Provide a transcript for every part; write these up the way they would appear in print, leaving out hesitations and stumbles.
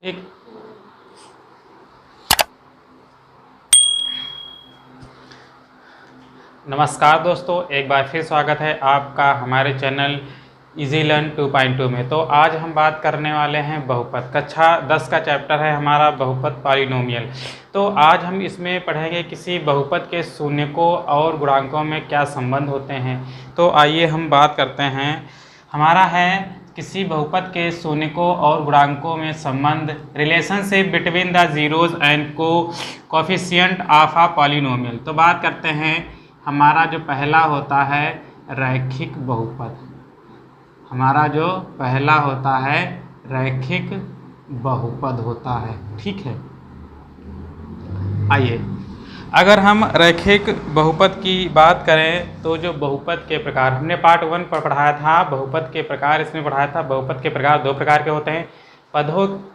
एक नमस्कार दोस्तों, एक बार फिर स्वागत है आपका हमारे चैनल इजी लर्न 2.2 में। तो आज हम बात करने वाले हैं बहुपद। कक्षा 10 का चैप्टर है हमारा बहुपद पॉलिनोमियल। तो आज हम इसमें पढ़ेंगे किसी बहुपद के शून्यकों और गुणांकों में क्या संबंध होते हैं। तो आइए हम बात करते हैं। हमारा है किसी बहुपद के शून्यकों और गुणांकों में संबंध, relationship between the zeros and coefficient of a polynomial. तो बात करते हैं, हमारा जो पहला होता है रैखिक बहुपद। हमारा जो पहला होता है रैखिक बहुपद होता है, ठीक है। आइए, अगर हम रैखिक बहुपद की बात करें तो जो बहुपद के प्रकार हमने पार्ट 1 पर पढ़ाया था, बहुपद के प्रकार इसमें पढ़ाया था। बहुपद के प्रकार दो प्रकार के होते हैं,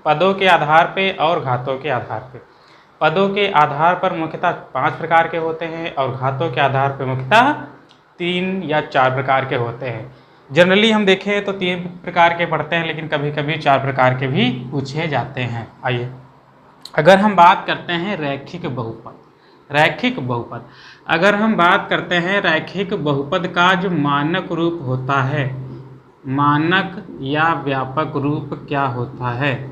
पदों के आधार पे और घातों के आधार पे। पदों के आधार पर मुख्यतः 5 प्रकार के होते हैं और घातों के आधार पर मुख्यतः 3 या 4 प्रकार के होते हैं। जनरली हम देखें तो 3 प्रकार के पढ़ते हैं, लेकिन कभी कभी 4 प्रकार के भी पूछे जाते हैं। आइए, अगर हम बात करते हैं रैखिक बहुपद, रैखिक बहुपद अगर हम बात करते हैं रैखिक बहुपद का जो मानक रूप होता है, मानक या व्यापक रूप क्या होता है,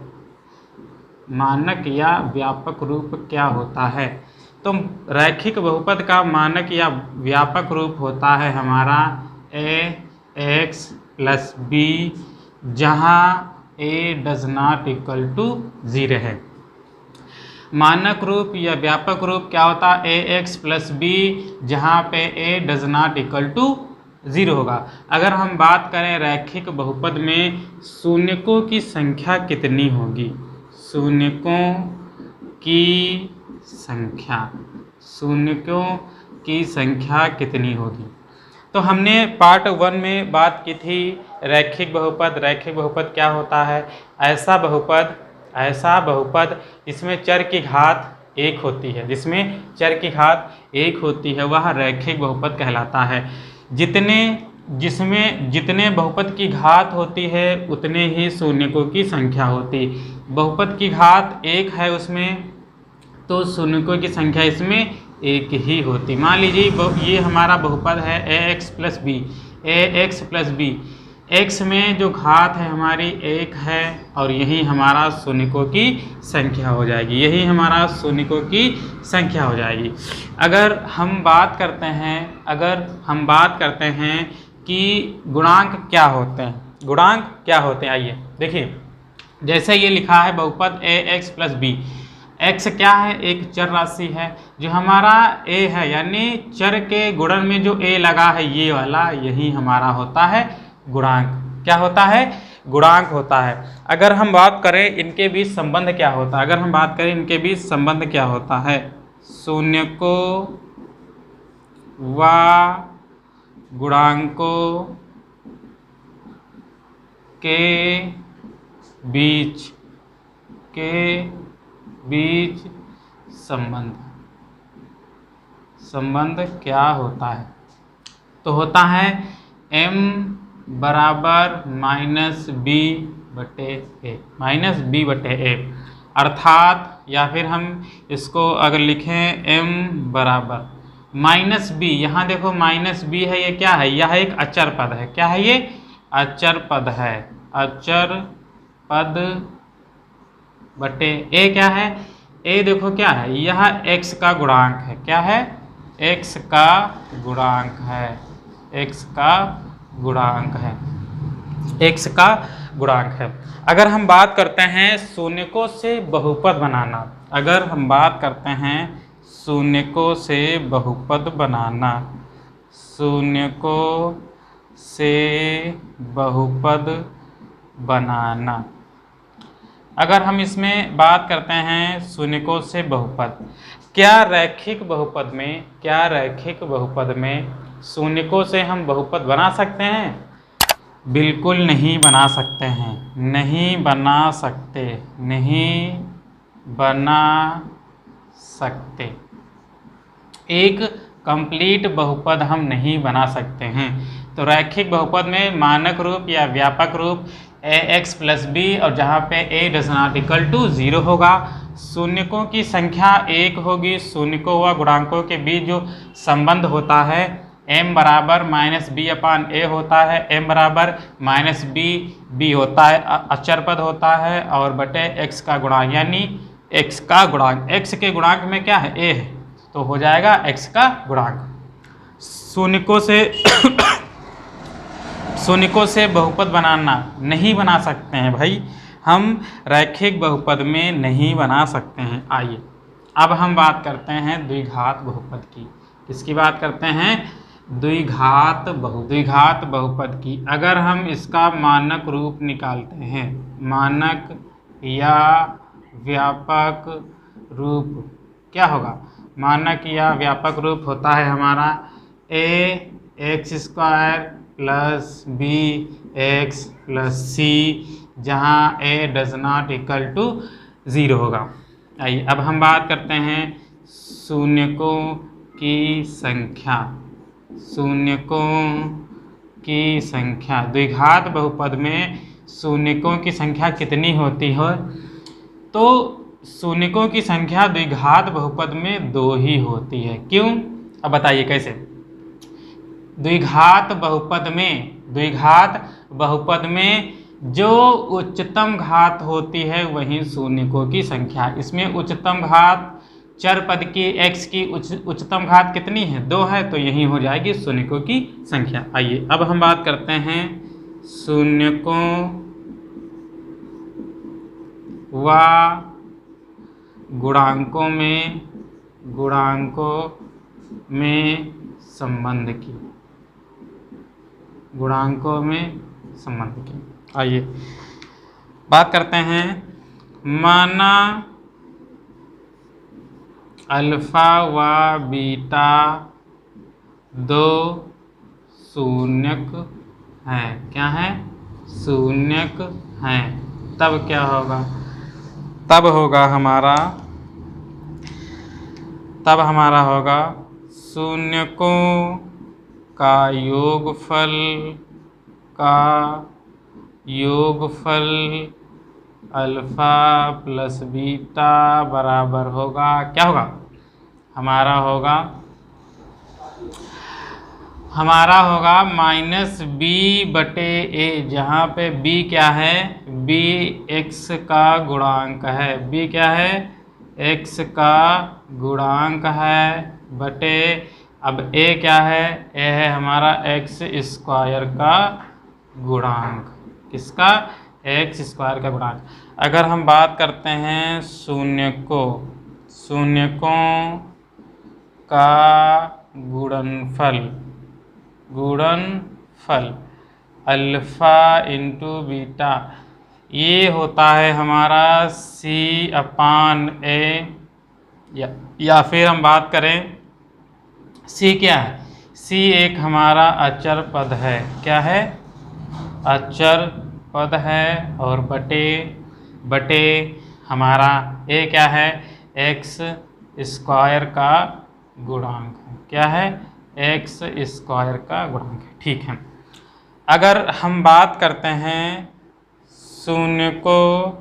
मानक या व्यापक रूप क्या होता है। तो रैखिक बहुपद का मानक या व्यापक रूप होता है हमारा ax + b, जहाँ a does not equal to 0 है। मानक रूप या व्यापक रूप क्या होता है, ax + b, जहाँ पे a does not equal to 0 होगा। अगर हम बात करें रैखिक बहुपद में शून्यकों की संख्या कितनी होगी, शून्यकों की संख्या, शून्यकों की संख्या कितनी होगी। तो हमने पार्ट 1 में बात की थी रैखिक बहुपद। रैखिक बहुपद क्या होता है, ऐसा बहुपद जिसमें चर की घात 1 होती है, जिसमें चर की घात 1 होती है, वह रैखिक बहुपद कहलाता है। जिसमें जितने बहुपद की घात होती है उतने ही शून्यकों की संख्या होती। बहुपद की घात 1 है उसमें, तो शून्यकों की संख्या इसमें 1 ही होती। मान लीजिए ये हमारा बहुपद है ax + b, ax + b, x में जो घात है हमारी 1 है और यही हमारा शून्यकों की संख्या हो जाएगी, यही हमारा शून्यकों की संख्या हो जाएगी। अगर हम बात करते हैं कि गुणांक क्या होते हैं, गुणांक क्या होते हैं, आइए देखिए। जैसे ये लिखा है बहुपद ax + b, x क्या है, एक चर राशि है। जो हमारा a है यानी चर के गुणन में जो a लगा है ये वाला, यही हमारा होता है गुणांक। क्या होता है, गुणांक होता है। अगर हम बात करें इनके बीच संबंध क्या होता है, अगर हम बात करें इनके बीच संबंध क्या होता है, शून्यकों व गुणांकों के बीच संबंध क्या होता है, तो होता है m बराबर -b/a, अर्थात या फिर हम इसको अगर लिखें m बराबर -b, यहाँ देखो -b है, ये क्या है, यह एक अचर पद है। क्या है ये, अचर पद है। अचर पद बटे a क्या है, a देखो क्या है, यह x का गुणांक है। क्या है, x का गुणांक है, x का गुणांक है, x का गुणांक है। अगर हम बात करते हैं शून्यकों से बहुपद बनाना, अगर हम बात करते हैं शून्यकों से बहुपद बनाना, शून्यकों से बहुपद बनाना, अगर हम इसमें बात करते हैं शून्यकों से बहुपद, क्या रैखिक बहुपद में शून्यकों से हम बहुपद बना सकते हैं? बिल्कुल नहीं बना सकते हैं, नहीं बना सकते। एक कंप्लीट बहुपद हम नहीं बना सकते हैं। तो रैखिक बहुपद में मानक रूप या व्यापक रूप ax प्लस बी, और जहाँ पे a does not equal to 0 होगा। शून्यकों की संख्या 1 होगी। शून्यकों व गुणांकों के बीच जो संबंध होता है m बराबर माइनस बी अपान ए होता है। m बराबर माइनस बी होता है, अचर पद होता है, और बटे x का गुणांक, यानी x का गुणांक, x के गुणांक में क्या है, a है, तो हो जाएगा x का गुणांक। शून्यकों से बहुपद बनाना नहीं बना सकते हैं भाई, हम रैखिक बहुपद में नहीं बना सकते हैं। आइए अब हम बात करते हैं द्विघात बहुपद की। किसकी बात करते हैं? द्विघात बहुपद की। अगर हम इसका मानक रूप निकालते हैं, मानक या व्यापक रूप क्या होगा? मानक या व्यापक रूप होता है हमारा ax² plus b x plus c, जहाँ a does not equal to 0 होगा। आइए अब हम बात करते हैं शून्यकों की संख्या। शून्यकों की संख्या द्विघात बहुपद में शून्यकों की संख्या कितनी होती है? तो शून्यकों की संख्या द्विघात बहुपद में 2 ही होती है। क्यों? अब बताइए कैसे। द्विघात बहुपद में जो उच्चतम घात होती है वही शून्यकों की संख्या। इसमें उच्चतम घात चर पद की x की उच्चतम घात कितनी है? 2 है, तो यही हो जाएगी शून्यकों की संख्या। आइए अब हम बात करते हैं शून्यकों व गुणांकों में संबंध की। आइए बात करते हैं। माना अल्फा व बीटा 2 शून्यक हैं। क्या है? शून्यक हैं। तब क्या होगा? तब हमारा होगा शून्यकों का योगफल अल्फा प्लस बीटा बराबर होगा, क्या होगा? हमारा होगा माइनस बी बटे ए, जहाँ पे b क्या है? b x का गुणांक है। b क्या है? x का गुणांक है, बटे अब a क्या है? a है हमारा x² का गुणांक। किसका? x² का गुणांक। अगर हम बात करते हैं शून्यकों का गुणनफल अल्फा इंटू बीटा, ये होता है हमारा c अपान a, या फिर हम बात करें c क्या है? c एक हमारा अचर पद है। क्या है? अचर पद है, और बटे हमारा a क्या है? x² का गुणांक है। क्या है? x² का गुणांक है। ठीक है। अगर हम बात करते हैं शून्यकों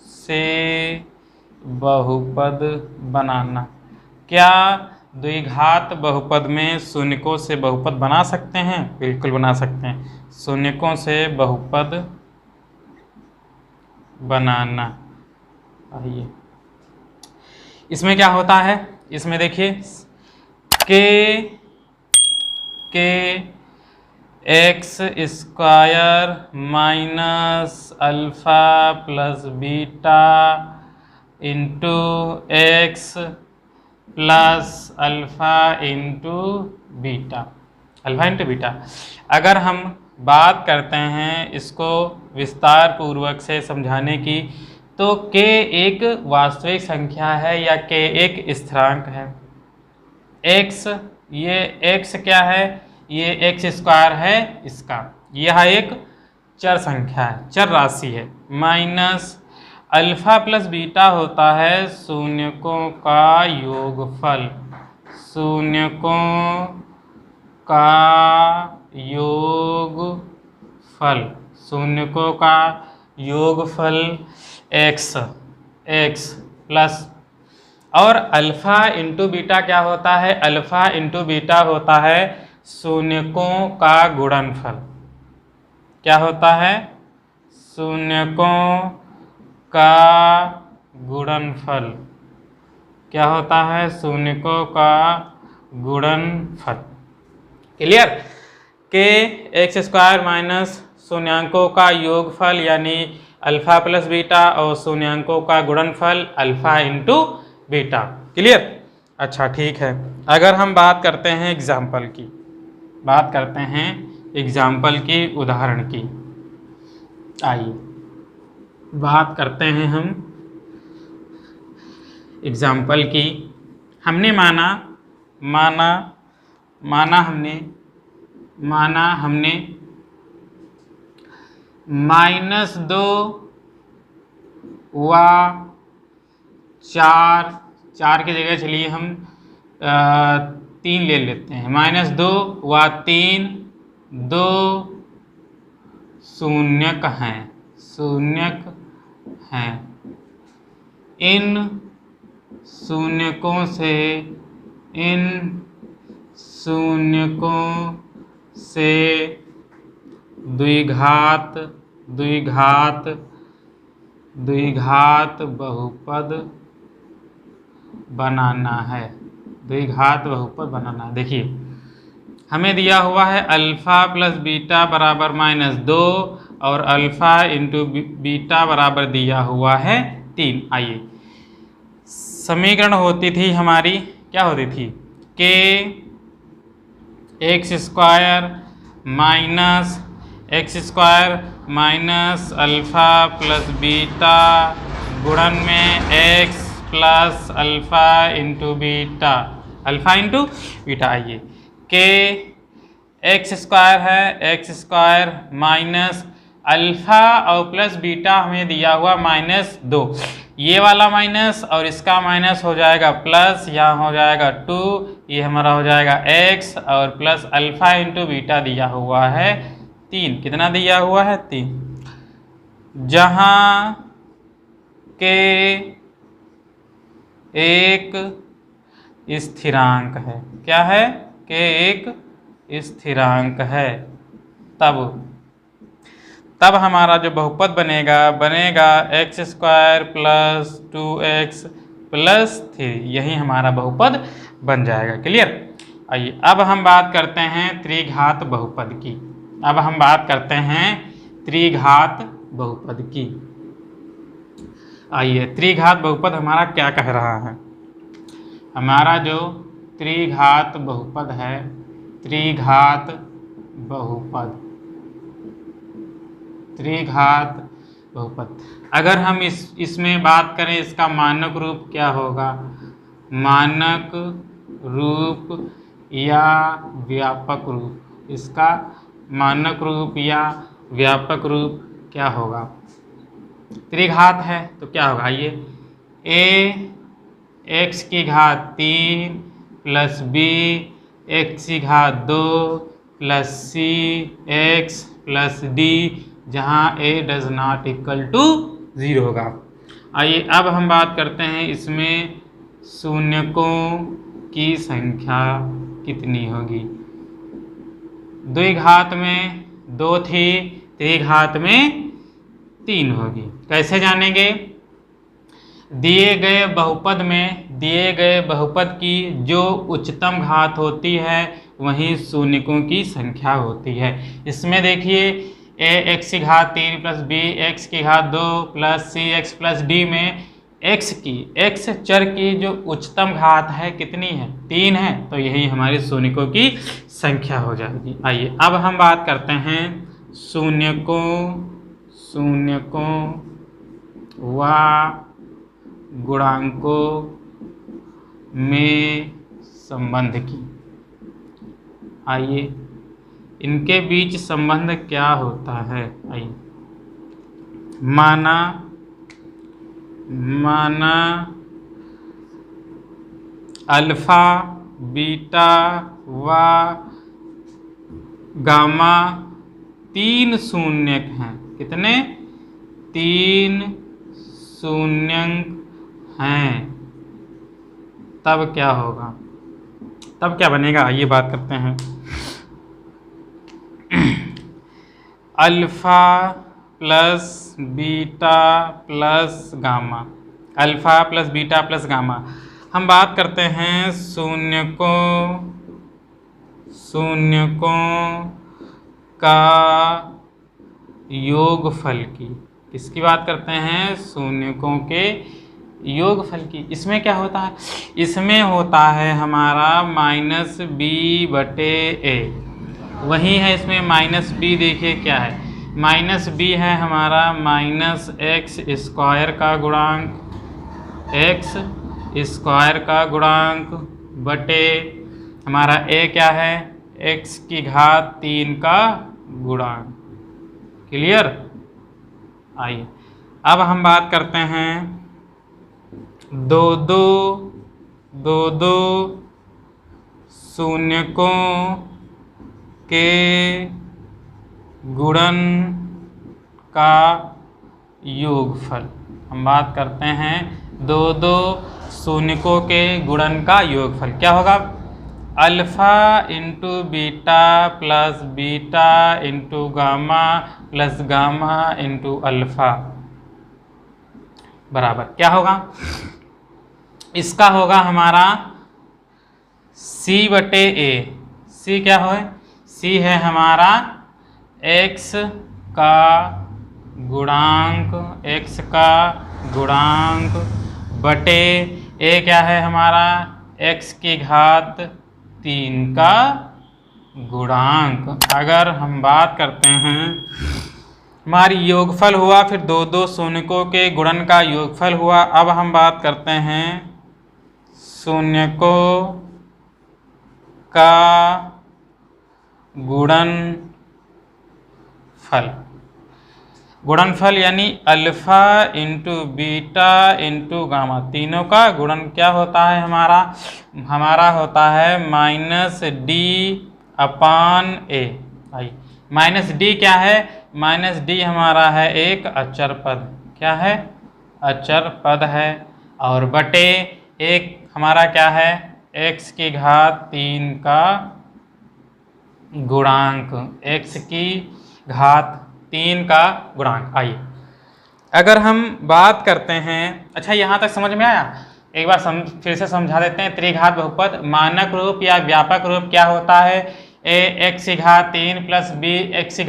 से बहुपद बनाना, क्या द्विघात बहुपद में शून्यकों से बहुपद बना सकते हैं? बिल्कुल बना सकते हैं। शून्यकों से बहुपद बनाना। आइए इसमें क्या होता है? इसमें देखिए के x² minus alpha plus beta into x plus alpha into beta. अगर हम बात करते हैं इसको विस्तार पूर्वक से समझाने की, तो k एक वास्तविक संख्या है या k एक स्थिरांक है। x, ये x क्या है? ये x² है इसका, यह एक चर संख्या है, चर राशि है। माइनस अल्फा प्लस बीटा होता है शून्यकों का योगफल। शून्यकों का योगफल, शून्यकों का योगफल x प्लस, और अल्फा इंटू बीटा क्या होता है? अल्फा इंटू बीटा होता है शून्यकों का गुणनफल। क्या होता है? शून्यकों का गुणनफल। क्या होता है? शून्यकों का गुणनफल। क्लियर? के एक्स स्क्वायर माइनस शून्यांकों का योगफल यानी अल्फा प्लस बीटा और शून्यांकों का गुणनफल अल्फा इंटू बीटा। क्लियर? अच्छा ठीक है। अगर हम बात करते हैं एग्जाम्पल की, बात करते हैं एग्जाम्पल की, उदाहरण की, आइए बात करते हैं हम एग्जाम्पल की। हमने हमने -2 व 4 की जगह चलिए हम 3 ले लेते हैं। -2 व 3 दो शून्यक हैं। इन शून्यकों से द्विघात बहुपद बनाना है। द्विघात बहुपद बनाना है। देखिए हमें दिया हुआ है अल्फा प्लस बीटा बराबर -2 और अल्फा इंटू बीटा बराबर दिया हुआ है 3। आइए समीकरण होती थी हमारी, क्या होती थी? के x square minus alpha plus beta गुणन में x plus alpha into beta, alpha into beta. आइए के एक्स स्क्वायर है, एक्स स्क्वायर माइनस अल्फा और प्लस बीटा हमें दिया हुआ -2, ये वाला माइनस और इसका माइनस हो जाएगा प्लस, यहाँ हो जाएगा 2, ये हमारा हो जाएगा x और प्लस अल्फा इंटू बीटा दिया हुआ है 3। कितना दिया हुआ है? 3। जहाँ के एक स्थिरांक है। क्या है? के एक स्थिरांक है। तब हमारा जो बहुपद बनेगा x square plus 2x plus 3, यही हमारा बहुपद बन जाएगा। क्लियर? आइए अब हम बात करते हैं त्रिघात बहुपद की। आइए त्रिघात बहुपद हमारा क्या कह रहा है? हमारा जो त्रिघात बहुपद है, त्रिघात बहुपद, अगर हम इसमें बात करें इसका मानक रूप क्या होगा? मानक रूप या व्यापक रूप, इसका मानक रूप या व्यापक रूप क्या होगा? त्रिघात है तो क्या होगा? आइए a x की घात 3 प्लस b x की घात 2 plus c x plus d, जहाँ a does not equal to 0 होगा। आइए अब हम बात करते हैं इसमें शून्यकों की संख्या कितनी होगी? द्विघात में 2 थी, त्रिघात में 3 होगी। कैसे जानेंगे? दिए गए बहुपद की जो उच्चतम घात होती है वही शून्यकों की संख्या होती है। इसमें देखिए a x की घात 3 प्लस b x की घात 2 plus c x plus d में x चर की जो उच्चतम घात है कितनी है? 3 है, तो यही हमारी शून्यकों की संख्या हो जाएगी। आइए अब हम बात करते हैं शून्यकों व गुणांकों में संबंध की। आइए इनके बीच संबंध क्या होता है? आइए माना अल्फा बीटा व गामा 3 शून्यक हैं। कितने? 3 शून्यक हैं। तब क्या होगा? तब क्या बनेगा ये बात करते हैं। Alpha plus beta plus gamma, alpha plus beta plus gamma. हम बात करते हैं शून्यकों का योगफल की। किसकी बात करते हैं? शून्यकों के योगफल की। इसमें क्या होता है? इसमें होता है हमारा -b/a। वही है इसमें -b। देखिए क्या है, -b है हमारा -x² का गुणांक, x² का गुणांक बटे हमारा a क्या है? x³ का गुणांक। क्लियर? आइए अब हम बात करते हैं दो शून्यकों के गुणन का योगफल। हम बात करते हैं दो शून्यकों के गुणन का योगफल। क्या होगा? Alpha into beta plus beta into gamma plus gamma into alpha बराबर क्या होगा? इसका होगा हमारा c/a। c क्या है? c है हमारा x का गुणांक बटे a क्या है हमारा? x³ का गुणांक। अगर हम बात करते हैं हमारी योगफल हुआ, फिर दो शून्यकों के गुणन का योगफल हुआ। अब हम बात करते हैं शून्यकों का गुणनफल यानी alpha into beta into gamma, तीनों का गुणन क्या होता है हमारा होता है -d/a। -d क्या है? -d हमारा है एक अचर पद। क्या है? अचर पद है। और बटे एक हमारा क्या है? x³ का गुणांक, x³ का गुणांक। आइए अगर हम बात करते हैं, अच्छा यहाँ तक समझ में आया? एक बार फिर से समझा देते हैं। त्रिघात बहुपद मानक रूप या व्यापक रूप क्या होता है? a x³ plus b x²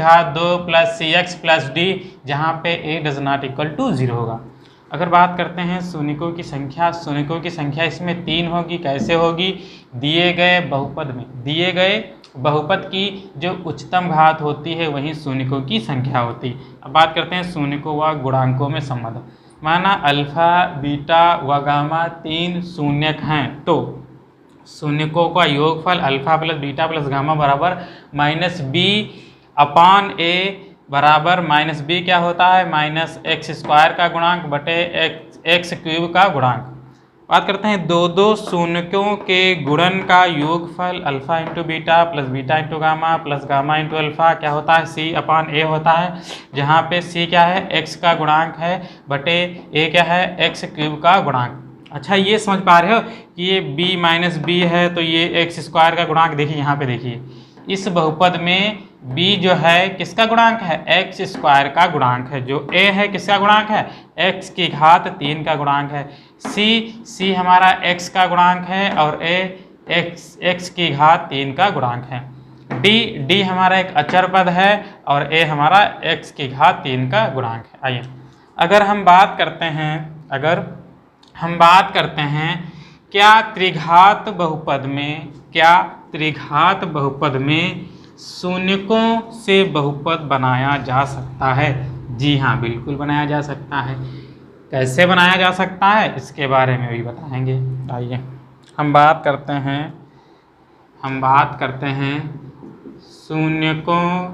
plus cx plus d, जहाँ पे a does not equal to 0 होगा। अगर बात करते हैं शून्यकों की संख्या, शून्यकों की संख्या इसमें 3 होगी। कैसे होगी? दिए गए बहुपद की जो उच्चतम घात होती है वही शून्यकों की संख्या होती है। अब बात करते हैं शून्यकों व गुणांकों में संबंध। माना अल्फा बीटा व गामा 3 शून्यक हैं, तो शून्यकों का योगफल alpha plus beta plus gamma बराबर -b/a बराबर -b क्या होता है? -x² का गुणांक बटे x³ का गुणांक। बात करते हैं दो शून्यकों के गुणन का योगफल alpha into beta plus beta into gamma plus gamma into alpha क्या होता है? c/a होता है, जहाँ पे c क्या है? x का गुणांक है बटे a क्या है? x³ का गुणांक। अच्छा ये समझ पा रहे हो कि ये b है तो ये x² का गुणांक। देखिए यहाँ पे देखिए इस बहुपद में b जो है किसका गुणांक है? x² का गुणांक है। जो a है किसका गुणांक है? x³ का गुणांक है। c हमारा x का गुणांक है और a x³ का गुणांक है। d हमारा एक अचर पद है और a हमारा x³ का गुणांक है। आइए अगर हम बात करते हैं क्या त्रिघात बहुपद में शून्यकों से बहुपद बनाया जा सकता है? जी हाँ, बिल्कुल बनाया जा सकता है। कैसे बनाया जा सकता है इसके बारे में भी बताएंगे। आइए हम बात करते हैं शून्यकों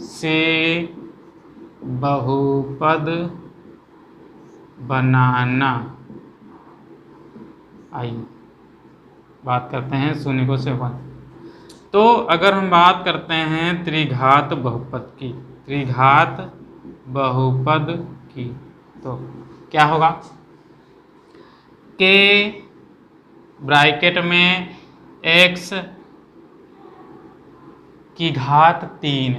से बहुपद बनाना। आइए बात करते हैं शून्यकों से 1। तो अगर हम बात करते हैं त्रिघात बहुपद की, त्रिघात बहुपद की, तो क्या होगा कि ब्रैकेट में x की घात 3,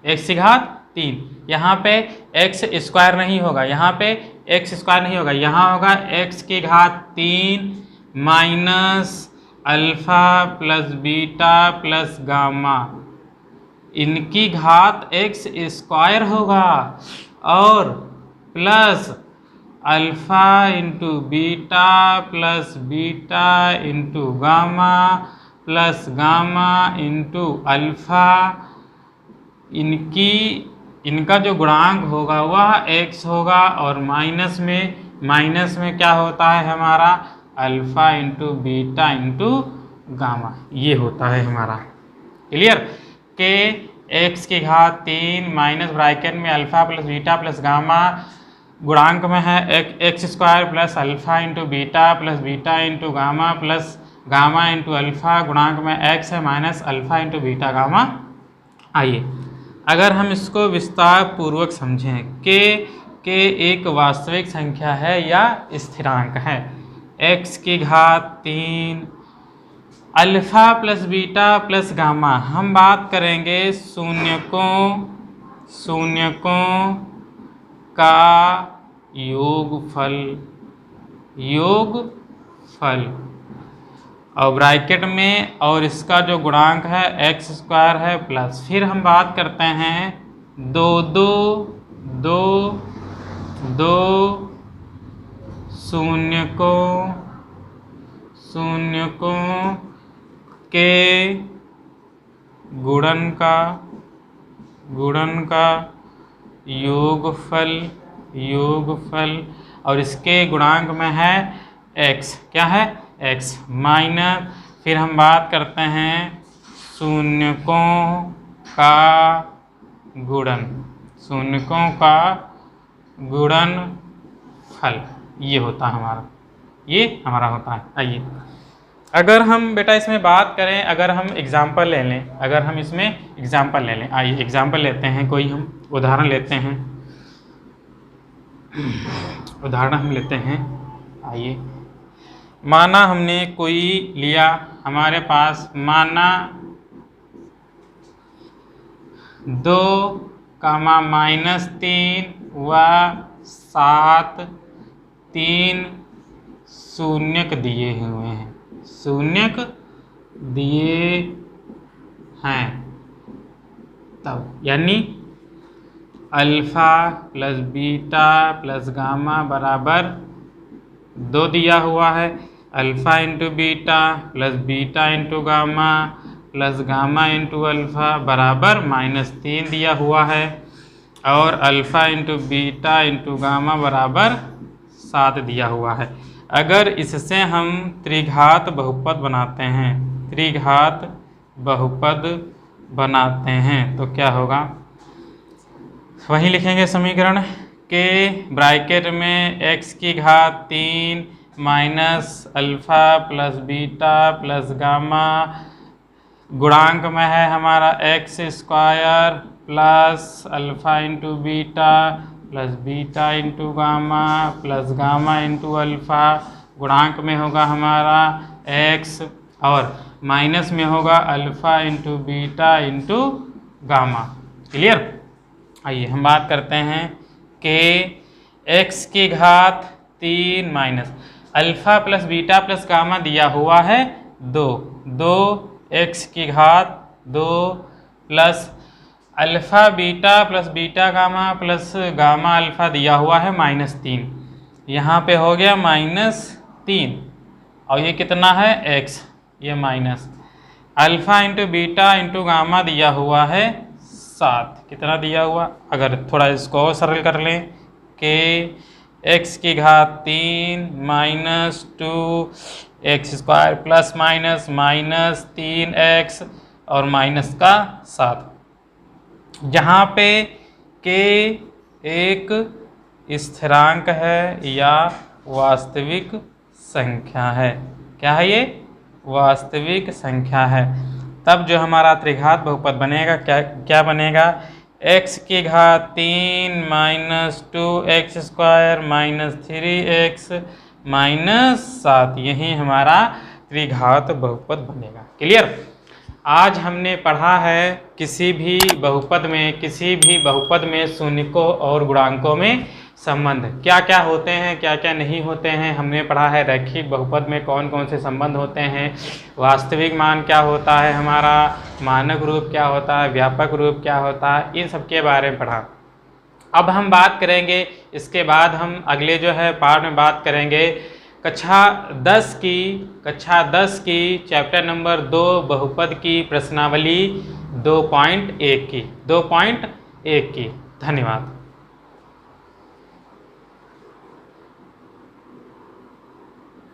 x की घात 3, यहाँ पे x स्क्वायर नहीं होगा, यहाँ पे x स्क्वायर नहीं होगा, यहाँ होगा x की घात 3 minus alpha plus beta plus gamma, इनकी घात x स्क्वायर होगा और plus alpha into beta plus beta into gamma plus gamma into alpha, इनका जो गुणांक होगा वह x होगा और माइनस में क्या होता है हमारा alpha into beta into gamma, ये होता है हमारा। क्लियर के x की घात 3 माइनस ब्रैकेट में alpha plus beta plus gamma, गुणांक में है x square plus alpha into beta into gamma plus gamma into alpha, गुणांक में x है minus alpha into beta gamma. आइए अगर हम इसको विस्तार पूर्वक समझें के एक वास्तविक संख्या है या स्थिरांक है, x की घात 3 alpha plus beta plus gamma, हम बात करेंगे शून्यकों का योगफल और ब्रैकेट में और इसका जो गुणांक है एक्स स्क्वायर है प्लस, फिर हम बात करते हैं दो शून्यकों के गुणन का योगफल और इसके गुणांक में है x, क्या है x माइनस, फिर हम बात करते हैं शून्यकों का गुणनफल, ये हमारा होता है। आइए अगर हम बेटा इसमें बात करें, अगर हम एग्जाम्पल ले लें, आइए एग्जाम्पल लेते हैं, कोई हम उदाहरण लेते हैं, आइए माना हमने कोई लिया, हमारे पास माना 2, -3 व 7 3 शून्यक दिए हैं, तब यानी alpha plus beta plus gamma बराबर 2 दिया हुआ है, alpha into beta plus beta into gamma plus gamma into alpha बराबर -3 दिया हुआ है, और alpha into beta into gamma बराबर 7 दिया हुआ है। अगर इससे हम त्रिघात बहुपद बनाते हैं तो क्या होगा, वही लिखेंगे समीकरण के ब्रैकेट में x की घात 3 minus alpha plus beta plus gamma, गुणांक में है हमारा x square plus alpha into beta plus beta into gamma plus gamma into alpha, गुणांक में होगा हमारा x और माइनस में होगा alpha into beta into gamma. Clear. आइए हम बात करते हैं कि x की घात 3 minus alpha plus beta plus gamma दिया हुआ है 2 x की घात 2 plus alpha beta plus beta gamma plus gamma alpha दिया हुआ है -3, यहाँ पे हो गया -3 और ये कितना है x, ये minus alpha into beta into gamma दिया हुआ है 7, कितना दिया हुआ, अगर थोड़ा इसको और सरल कर लें कि x की घात 3 minus 2x square plus minus -3x और माइनस का 7, जहाँ पे के एक स्थिरांक है या वास्तविक संख्या है। क्या है ये? वास्तविक संख्या है। तब जो हमारा त्रिघात बहुपद बनेगा क्या बनेगा, x की घात 3 minus 2x² minus 3x minus 7, यही हमारा त्रिघात बहुपद बनेगा। क्लियर। आज हमने पढ़ा है किसी भी बहुपद में शून्यकों और गुणांकों में संबंध क्या क्या होते हैं, क्या क्या नहीं होते हैं। हमने पढ़ा है रैखिक बहुपद में कौन कौन से संबंध होते हैं, वास्तविक मान क्या होता है हमारा, मानक रूप क्या होता है, व्यापक रूप क्या होता है, इन सब के बारे में पढ़ा। अब हम बात करेंगे, इसके बाद हम अगले जो है पार्ट में बात करेंगे कक्षा 10 की चैप्टर नंबर 2 बहुपद की प्रश्नावली 2.1 की। धन्यवाद।